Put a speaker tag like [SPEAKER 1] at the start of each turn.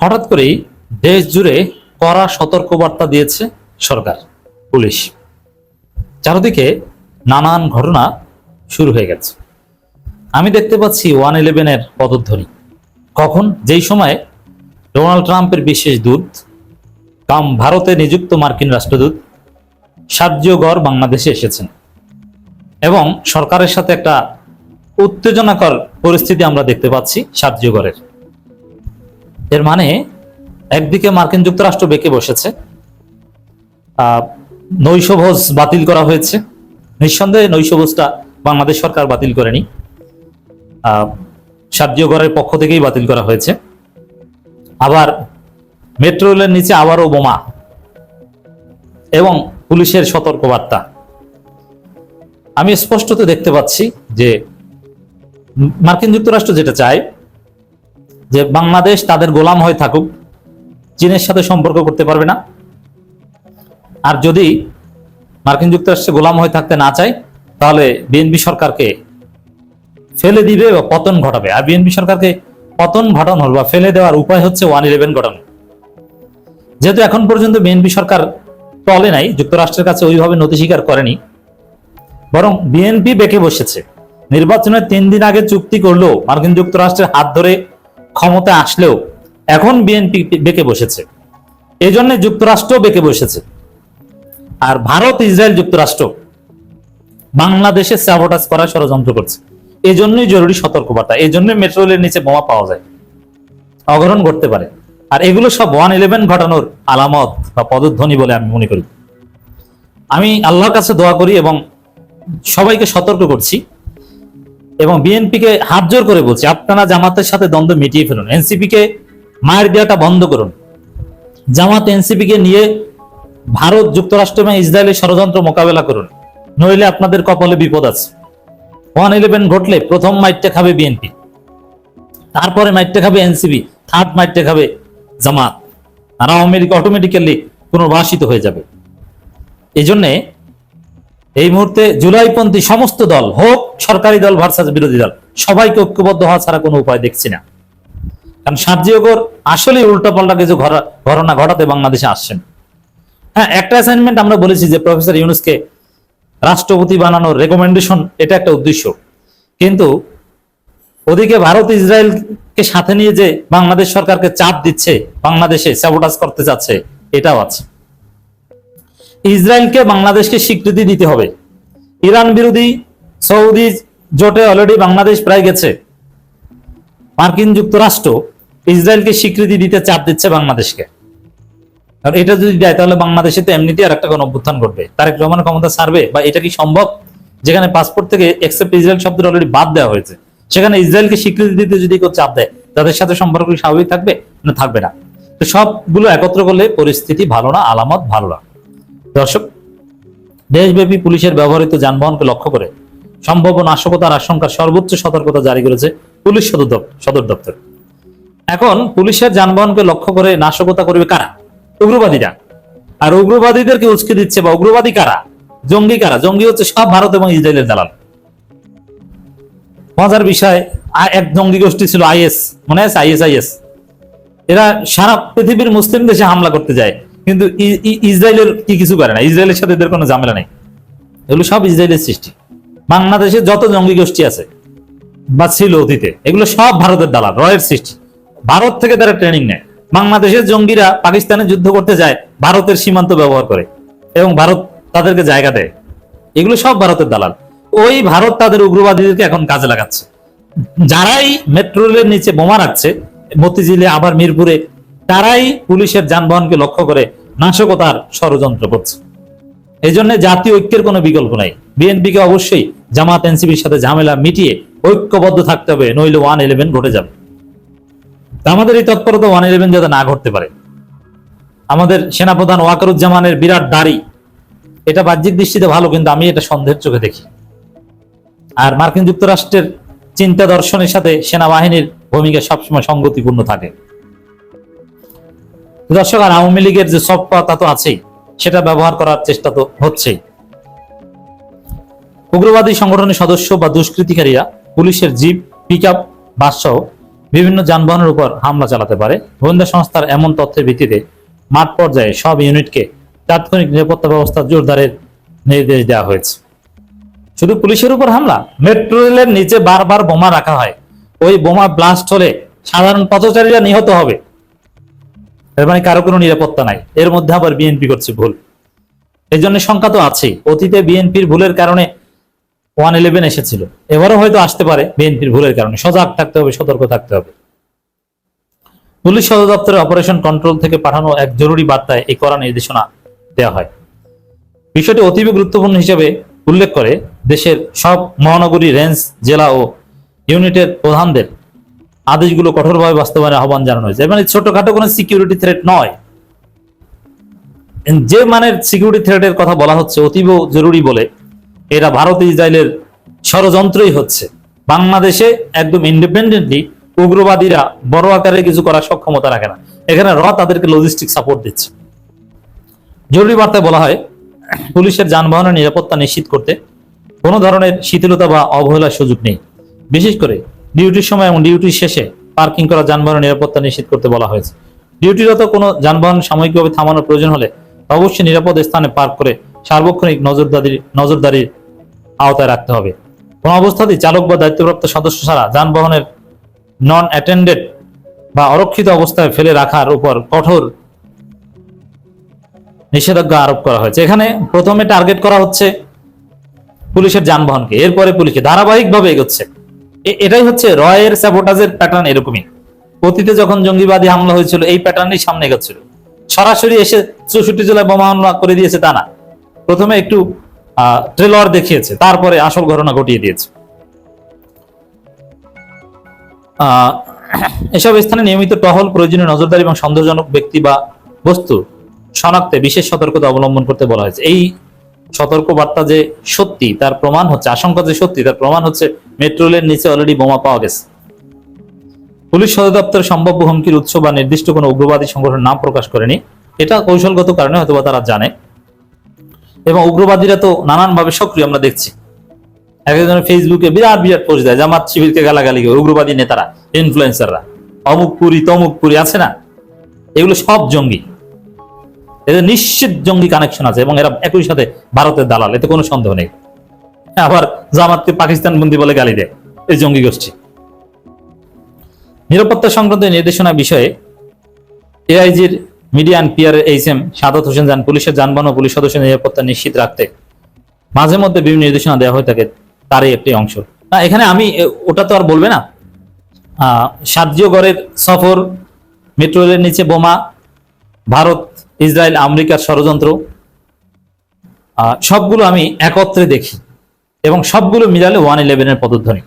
[SPEAKER 1] হঠাৎ করেই দেশ জুড়ে কড়া সতর্কবার্তা দিয়েছে সরকার, পুলিশ। চারদিকে নানান ঘটনা শুরু হয়ে গেছে। আমি দেখতে পাচ্ছি 111-এর পদধ্বনি। কখন? যেই সময়ে ডোনাল্ড ট্রাম্পের বিশেষ দূত ভারতে নিযুক্ত মার্কিন রাষ্ট্রদূত সার্জিও গর বাংলাদেশে এসেছেন এবং সরকারের সাথে একটা উত্তেজনাকর পরিস্থিতি আমরা দেখতে পাচ্ছি সার্জিও গরের। এর মানে একদিকে মার্কিন যুক্তরাষ্ট্র বেঁকে বসেছে, নৈশভোজ বাতিল করা হয়েছে। নিঃসন্দেহে নৈশভোজটা বাংলাদেশ সরকার বাতিল করেনি, সার্জিও গরের পক্ষ থেকেই বাতিল করা হয়েছে। আবার মেট্রো রেলের নিচে আবারও বোমা এবং পুলিশের সতর্কবার্তা। আমি স্পষ্টত দেখতে পাচ্ছি যে মার্কিন যুক্তরাষ্ট্র যেটা চায় যে বাংলাদেশ তাদের গোলাম হয়ে থাকুক, চীনের সাথে সম্পর্ক করতে পারবে না। আর যদি মার্কিন যুক্তরাষ্ট্রে গোলাম হয়ে থাকতে না চায় তাহলে বিএনপি সরকারকে ফেলে দিবে বা পতন ঘটাবে। আর বিএনপি সরকারকে পতন ঘটানোর বা ফেলে দেওয়ার উপায় হচ্ছে 111 ঘটানো। যেহেতু এখন পর্যন্ত বিএনপি সরকার টলে নাই, যুক্তরাষ্ট্রের কাছে ওইভাবে নথি স্বীকার করেনি, বরং বিএনপি বেঁকে বসেছে। নির্বাচনের 3 দিন আগে চুক্তি করলেও, মার্কিন যুক্তরাষ্ট্রের হাত ধরে ক্ষমতা আসলেও এখন বিএনপি বেঁকে বসেছে। এই জন্য যুক্তরাষ্ট্র বেঁকে বসেছে। আর ভারত, ইসরায়েল, যুক্তরাষ্ট্র বাংলাদেশে স্যাবোটাজ করার ষড়যন্ত্র করছে। এই জন্যই জরুরি সতর্কবার্তা। এই জন্যই মেট্রো রেলের নিচে বোমা পাওয়া যায়, অঘটন ঘটতে পারে। আর এগুলো সব 111 ঘটানোর আলামত বা পদধ্বনি বলে আমি মনে করি। আমি আল্লাহর কাছে দোয়া করি এবং সবাইকে সতর্ক করছি এবং বিএনপিকে হাত জোর করে বলছি, আপনারা জামাতের সাথে দ্বন্দ্ব মিটিয়ে ফেলুন, এনসিপি কে মায়ের দেওয়াটা বন্ধ করুন। জামাত এনসিপি কে নিয়ে ভারত, যুক্তরাষ্ট্র এবং ইসরায়েলের ষড়যন্ত্র মোকাবেলা করুন, নইলে আপনাদের কপালে বিপদ আছে। 111 ঘটলে প্রথম মাইটটা খাবে বিএনপি, তারপরে মাইটটা খাবে এনসিপি, থার্ড মাইটটা খাবে জামাত, আর আওয়ামী লীগ অটোমেটিক্যালি পুনর্বাসিত হয়ে যাবে। এই জন্যে এই মুহূর্তে জুলাইপন্থী সমস্ত দল, হোক সরকারি দল ভার্সাস বিরোধী দল, সবাইকে ঐক্যবদ্ধ হওয়া ছাড়া কোনো উপায় দেখছি না। কারণ সার্জিও গর আসলে উল্টাপাল্টা কিছু ঘটনা ঘটাতে বাংলাদেশে আসছেন। হ্যাঁ, একটা অ্যাসাইনমেন্ট আমরা বলেছি যে প্রফেসর ইউনূসকে রাষ্ট্রপতি বানানোর রেকমেন্ডেশন, এটা একটা উদ্দেশ্য। কিন্তু ওদিকে ভারত ইসরায়েলকে সাথে নিয়ে যে বাংলাদেশ সরকারকে চাপ দিচ্ছে, বাংলাদেশে স্যাবোটাজ করতে যাচ্ছে, এটাও আছে। ইসরায়েলকে বাংলাদেশকে স্বীকৃতি দিতে হবে। ইরান বিরোধী সৌদি জোটে অলরেডি বাংলাদেশ প্রায় গেছে। মার্কিন যুক্তরাষ্ট্র ইসরায়েলকে স্বীকৃতি দিতে চাপ দিচ্ছে বাংলাদেশকে। আর এটা যদি দেয় তাহলে বাংলাদেশে তো এমনিতেই আর একটা গণঅভ্যুত্থান ঘটবে, তারেক রহমানের ক্ষমতা ছাড়বে। বা এটা কি সম্ভব? যেখানে পাসপোর্ট থেকে এক্সেপ্ট ইসরায়েল শব্দটা অলরেডি বাদ দেওয়া হয়েছে, সেখানে ইসরায়েলকে স্বীকৃতি দিতে যদি কেউ চাপ দেয়, তাদের সাথে সম্পর্ক স্বাভাবিক থাকবে না? থাকবে না। তো সবগুলো একত্র করলে পরিস্থিতি ভালো না, আলামত ভালো না। দর্শক, দেশব্যাপী পুলিশের ব্যবহৃত যানবাহনকে লক্ষ্য করে সম্ভাব্য নাশকতার আশঙ্কার সর্বোচ্চ সতর্কতা জারি করেছে পুলিশ সদর দপ্তর। এখন পুলিশের যানবাহনকে লক্ষ্য করে নাশকতা করবে কারা? উগ্রবাদীরা। আর উগ্রবাদীদেরকে উস্কে দিচ্ছে, বা উগ্রবাদী কারা, জঙ্গি কারা? জঙ্গি হচ্ছে সব ভারত এবং ইসরায়েলের দালাল। মজার বিষয়, এক জঙ্গি গোষ্ঠী ছিল আইএস, মনে আছে? আইএস। এরা সারা পৃথিবীর মুসলিম দেশে হামলা করতে যায়, কিন্তু ইসরায়েলের কি কিছু করে না। ইসরায়েলের সাথে এদের কোনো ঝামেলা নেই। এগুলো সব ইসরায়েলের সৃষ্টি। বাংলাদেশে যত জঙ্গি গোষ্ঠী আছে বা ছিল অতীতে, এগুলো সব ভারতের দালাল, রয়ের সৃষ্টি। ভারত থেকে তারা ট্রেনিং নেয়। বাংলাদেশের জঙ্গিরা পাকিস্তানে যুদ্ধ করতে যায়, ভারতের সীমান্ত ব্যবহার করে এবং ভারত তাদেরকে জায়গা দেয়। এগুলো সব ভারতের দালাল। ওই ভারত তাদের উগ্রবাদীদেরকে এখন কাজে লাগাচ্ছে। যারাই মেট্রো রেলের নিচে বোমা রাখছে, মতিঝিলে আবার মিরপুরে, তারাই পুলিশের যানবাহনকে লক্ষ্য করে নাশকতার ষড়যন্ত্র করছে। এই জন্য জাতীয় ঐক্যের কোনো বিকল্প নাই। বিএনপিকে অবশ্যই জামাত এনসিপির সাথে ঝামেলা মিটিয়ে ঐক্যবদ্ধ থাকতে হবে, নইলে 111 ঘটে যাবে। আমাদের এই তৎপরতা 111 যাতে না ঘটতে পারে। আমাদের সেনাপ্রধান ওয়াকারুজ্জামানের বিরাট দাড়ি, এটা বাহ্যিক দৃষ্টিতে ভালো, কিন্তু আমি এটা সন্দেহের চোখে দেখি। আর মার্কিন যুক্তরাষ্ট্রের চিন্তা দর্শনের সাথে সেনাবাহিনীর ভূমিকা সবসময় সঙ্গতিপূর্ণ থাকে। দর্শক, আর আওয়ামী লীগের যে সব কথা তো আছেই, সেটা ব্যবহার করার চেষ্টা তো হচ্ছেই। উগ্রবাদী সংগঠনের সদস্য বা দুষ্কৃতিকারীরা পুলিশের জিপ, পিকআপ, বাস সহ বিভিন্ন যানবাহনের উপর হামলা চালাতে পারে। গোয়েন্দা সংস্থার এমন তথ্যের ভিত্তিতে মাঠ পর্যায়ে সব ইউনিটকে তাৎক্ষণিক নিরাপত্তা ব্যবস্থা জোরদারের নির্দেশ দেওয়া হয়েছে। শুধু পুলিশের উপর হামলা, মেট্রো রেলের নিচে বারবার বোমা রাখা হয়, ওই বোমা ব্লাস্ট হলে সাধারণ পথচারীরা নিহত হবে। এর মানে কারো কোনো নিরাপত্তা নাই। এর মধ্যে আবার বিএনপি করছে ভুল। এই জন্য শঙ্কা তো আছেই, অতীতে বিএনপির ভুলের কারণে 111 এসেছিল, এবারও হয়তো আসতে পারে বিএনপির ভুলের কারণে। সজাগ থাকতে হবে, সতর্ক থাকতে হবে। পুলিশ সদর দপ্তরের অপারেশন কন্ট্রোল থেকে পাঠানো এক জরুরি বার্তায় এই কড়া নির্দেশনা দেওয়া হয়। বিষয়টি অতীব গুরুত্বপূর্ণ হিসেবে উল্লেখ করে দেশের সব মহানগরী, রেঞ্জ, জেলা ও ইউনিটের প্রধানদের আদেশগুলো কঠোরভাবে বাস্তবায়নের আহ্বান জানানো হয়েছে। মানে ছোটখাটো কোনো সিকিউরিটি থ্রেট নয়, যে মানের সিকিউরিটি থ্রেটের কথা বলা হচ্ছে অতীব জরুরি বলে এরা ভারত ইসরায়েলের ষড়যন্ত্রই হচ্ছে। বাংলাদেশে একদম ইন্ডিপেন্ডেন্টলি উগ্রবাদীরা বড় আকারে কিছু করার সক্ষমতা রাখে না, এখানে তাদেরকে লজিস্টিক সাপোর্ট দিচ্ছে। জরুরি বার্তায় বলা হয়, পুলিশের যানবাহনের নিরাপত্তা নিশ্চিত করতে কোনো ধরনের শিথিলতা বা অবহেলার সুযোগ নেই। বিশেষ করে ডিউটির সময় এবং ডিউটির শেষে পার্কিং করা যানবাহনের নিরাপত্তা নিশ্চিত করতে বলা হয়েছে। ডিউটিরত কোনো যানবাহন সাময়িকভাবে থামানোর প্রয়োজন হলে অবশ্যই নিরাপদ স্থানে পার্ক করে সার্বক্ষণিক নজরদারির আওতায় রাখতে হবে। কোন অবস্থাতেই চালক বা দায়িত্বপ্রাপ্ত সদস্য ছাড়া যানবাহনের নন অ্যাটেন্ডেড বা অরক্ষিত অবস্থায় ফেলে রাখার উপর কঠোর নিষেধাজ্ঞা আরোপ করা হয়েছে। এখানে প্রথমে টার্গেট করা হচ্ছে পুলিশের যানবাহনকে, এরপরে পুলিশকে, ধারাবাহিকভাবে এগোচ্ছে। এটাই হচ্ছে রয়ের স্যাবোটাজের প্যাটার্ন। এরকমই অতীতে যখন জঙ্গিবাদী হামলা হয়েছিল এই প্যাটার্নই সামনে এগোচ্ছিল। সরাসরি এসে 64 জেলায় বোমা হামলা করে দিয়েছে তা না, প্রথমে একটু ট্রেলার দেখিয়েছে, তারপরে আসল ঘটনা ঘটিয়ে দিয়েছে। এসব স্থানে নিয়মিত টহল, প্রয়োজনীয় নজরদারি এবং সন্দেহজনক ব্যক্তি বা বস্তু শনাক্তে বিশেষ সতর্কতা অবলম্বন করতে বলা হয়েছে। এই সতর্ক বার্তা যে সত্যি তার প্রমাণ হচ্ছে, আশঙ্কা যে সত্যি তার প্রমাণ হচ্ছে মেট্রো রেলের নিচে অলরেডি বোমা পাওয়া গেছে। পুলিশ সদর দপ্তর সম্ভাব্য হুমকির উৎস বা নির্দিষ্ট কোনো উগ্রবাদী সংগঠনের নাম প্রকাশ করেনি। এটা কৌশলগত কারণে হয়তো তারা জানে, এবং উগ্রবাদীরা তো নানানভাবে সক্রিয় আমরা দেখছি। একজনের ফেসবুকে বিরাট বিরাট পোস্ট দেয়, জামাত শিবিরকে গালাগালি করে উগ্রবাদী নেতারা, ইনফ্লুয়েন্সাররা, অমুক পুরি তমুক পুরি আছে না, এগুলো সব জঙ্গি। এদের নিশ্চিত জঙ্গি কানেকশন আছে এবং এরা একই সাথে ভারতের দালাল, এতে কোনো সন্দেহ নেই। আবার জামাতকে পাকিস্তান বন্দী বলে গালি দেয় এই জঙ্গি গোষ্ঠী। নিরাপত্তা সংক্রান্ত নির্দেশনা বিষয়ে এআইজির media and PR HM Sadat Hossain জানান, পুলিশের যানবাহন ও পুলিশ সদস্যের নিরাপত্তা নিশ্চিত রাখতে মাঝে মধ্যে বিভিন্ন নির্দেশনা দেওয়া হয়ে থাকে, তারই একটি অংশ। না, এখানে আমি ওটা তো আর বলবে না। সাহায্যগড়ের সফর, মেট্রো রেলের নিচে বোমা, ভারত ইসরায়েল আমেরিকার ষড়যন্ত্র, সবগুলো আমি একত্রে দেখি এবং সবগুলো মিলালে 111 এর পদধ্বনি।